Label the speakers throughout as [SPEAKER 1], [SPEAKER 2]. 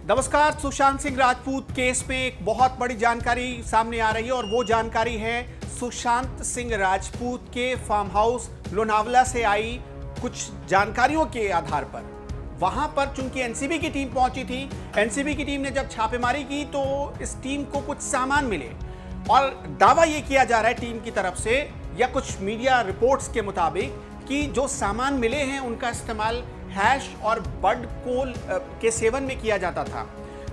[SPEAKER 1] नमस्कार। सुशांत सिंह राजपूत केस में एक बहुत बड़ी जानकारी सामने आ रही है और वो जानकारी है सुशांत सिंह राजपूत के फार्म हाउस लोनावला से आई कुछ जानकारियों के आधार पर। वहां पर चूंकि एनसीबी की टीम पहुंची थी, एनसीबी की टीम ने जब छापेमारी की तो इस टीम को कुछ सामान मिले और दावा यह किया जा रहा है टीम की तरफ से या कुछ मीडिया रिपोर्ट्स के मुताबिक कि जो सामान मिले हैं उनका इस्तेमाल हैश और बड कोल के सेवन में किया जाता था।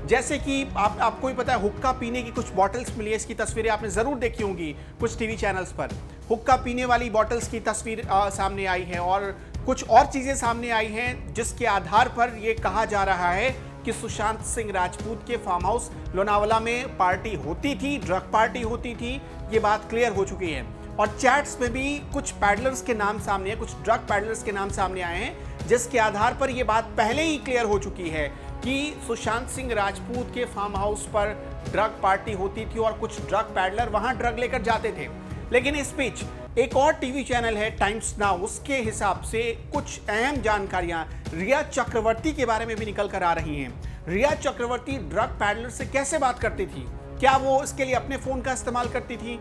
[SPEAKER 1] जैसे कि आपको ही पता है, हुक्का पीने की कुछ बॉटल्स मिली है। इसकी तस्वीरें आपने जरूर देखी होंगी कुछ टीवी चैनल्स पर। हुक्का पीने वाली बॉटल्स की तस्वीर सामने आई है और कुछ और चीजें सामने आई हैं जिसके आधार पर यह कहा जा रहा है कि सुशांत सिंह राजपूत के फार्म हाउस लोनावला में पार्टी होती थी, ड्रग पार्टी होती थी। ये बात क्लियर हो चुकी है और चैट्स में भी कुछ पैडलर्स के नाम सामने है, कुछ ड्रग पैडलर्स के नाम सामने आए हैं, जिसके आधार पर यह बात पहले ही क्लियर हो चुकी है कि सुशांत सिंह राजपूत के फार्म हाउस पर ड्रग पार्टी होती थी और कुछ ड्रग पैडलर वहां ड्रग लेकर जाते थे। लेकिन इस बीच एक और टीवी चैनल है टाइम्स नाउ, उसके हिसाब से कुछ अहम जानकारियां रिया चक्रवर्ती के बारे में भी निकल कर आ रही हैं। रिया चक्रवर्ती ड्रग पैडलर से कैसे बात करती थी? क्या वो इसके लिए अपने फोन का इस्तेमाल करती थी?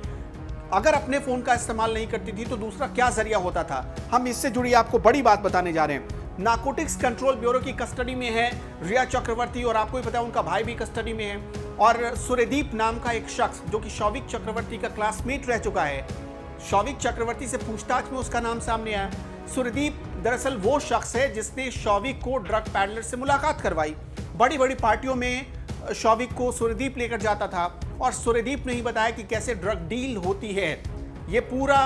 [SPEAKER 1] अगर अपने फोन का इस्तेमाल नहीं करती थी तो दूसरा क्या जरिया होता था? हम इससे जुड़ी आपको बड़ी बात बताने जा रहे हैं। नारकोटिक्स कंट्रोल ब्यूरो की कस्टडी में है रिया चक्रवर्ती और आपको ही पता है उनका भाई भी कस्टडी में है। और सूर्यदीप नाम का एक शख्स जो कि शौविक चक्रवर्ती का क्लासमेट रह चुका है, शौविक चक्रवर्ती से पूछताछ में उसका नाम सामने आया। सूर्यदीप दरअसल वो शख्स है जिसने शौविक को ड्रग पैडलर से मुलाकात करवाई। बड़ी बड़ी पार्टियों में शौविक को सूर्यदीप लेकर जाता था और सूर्यदीप ने ही बताया कि कैसे ड्रग डील होती है। ये पूरा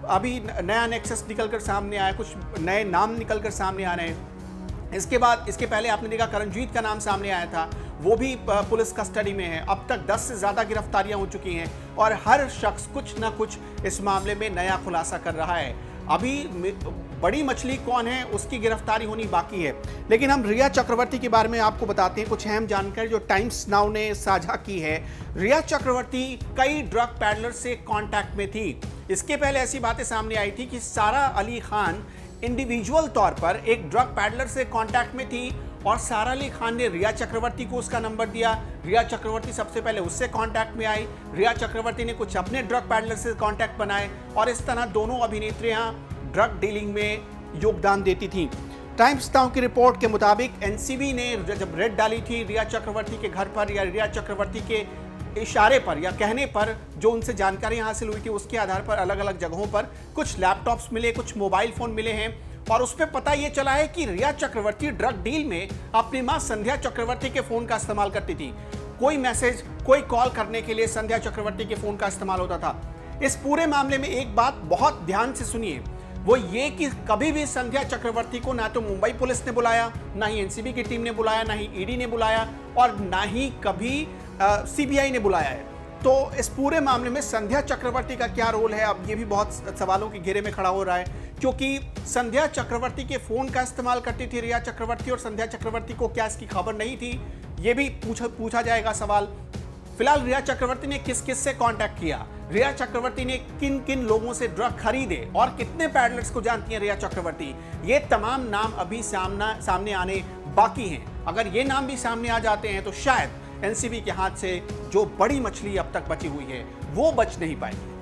[SPEAKER 1] अभी नया नेक्सस निकलकर सामने आया, कुछ नए नाम निकलकर सामने आ रहे हैं। इसके बाद इसके पहले आपने देखा करणजीत का नाम सामने आया था, वो भी पुलिस कस्टडी में है। अब तक 10 से ज्यादा गिरफ्तारियां हो चुकी हैं और हर शख्स कुछ ना कुछ इस मामले में नया खुलासा कर रहा है। अभी बड़ी मछली कौन है उसकी गिरफ्तारी होनी बाकी है। लेकिन हम रिया चक्रवर्ती के बारे में आपको बताते हैं कुछ अहम जानकारी जो टाइम्स नाउ ने साझा की है। रिया चक्रवर्ती कई ड्रग पैडलर से कांटेक्ट में थी। इसके पहले ऐसी बातें सामने आई थी कि सारा अली खान इंडिविजुअल तौर पर एक ड्रग पैडलर से कांटेक्ट में थी और सारा अली खान ने रिया चक्रवर्ती को उसका नंबर दिया। रिया चक्रवर्ती सबसे पहले उससे कांटेक्ट में आई, रिया चक्रवर्ती ने कुछ अपने ड्रग पैडलर से कांटेक्ट बनाए और इस तरह दोनों अभिनेत्रियां ड्रग डीलिंग में योगदान देती थीं। टाइम्स नाउ की रिपोर्ट के मुताबिक एनसीबी ने जब रेड डाली थी रिया चक्रवर्ती के घर पर या रिया चक्रवर्ती के इशारे पर या कहने पर जो उनसे जानकारी हासिल हुई थी, उसके आधार पर अलग अलग जगहों पर कुछ लैपटॉप्स मिले, कुछ मोबाइल फोन मिले हैं और उस पर पता यह चला है कि रिया चक्रवर्ती ड्रग डील में अपनी मां संध्या चक्रवर्ती के फोन का इस्तेमाल करती थी। कोई मैसेज, कोई कॉल करने के लिए संध्या चक्रवर्ती के फोन का इस्तेमाल होता था। इस पूरे मामले में एक बात बहुत ध्यान से सुनिए, वो ये कि कभी भी संध्या चक्रवर्ती को ना तो मुंबई पुलिस ने बुलाया, ना ही एनसीबी की टीम ने बुलाया, ना ही ईडी ने बुलाया और ना ही कभी सीबीआई ने बुलाया है। तो इस पूरे मामले में संध्या चक्रवर्ती का क्या रोल है, अब ये भी बहुत सवालों के घेरे में खड़ा हो रहा है, क्योंकि संध्या चक्रवर्ती के फोन का इस्तेमाल करती थी रिया चक्रवर्ती और संध्या चक्रवर्ती को क्या इसकी खबर नहीं थी, ये भी पूछा जाएगा सवाल। फिलहाल रिया चक्रवर्ती ने किस किस से कांटेक्ट किया, रिया चक्रवर्ती ने किन किन लोगों से ड्रग खरीदे और कितने पैडलर्स को जानती हैं रिया चक्रवर्ती, ये तमाम नाम अभी सामने आने बाकी हैं। अगर ये नाम भी सामने आ जाते हैं तो शायद एनसीबी के हाथ से जो बड़ी मछली अब तक बची हुई है वो बच नहीं पाएगी।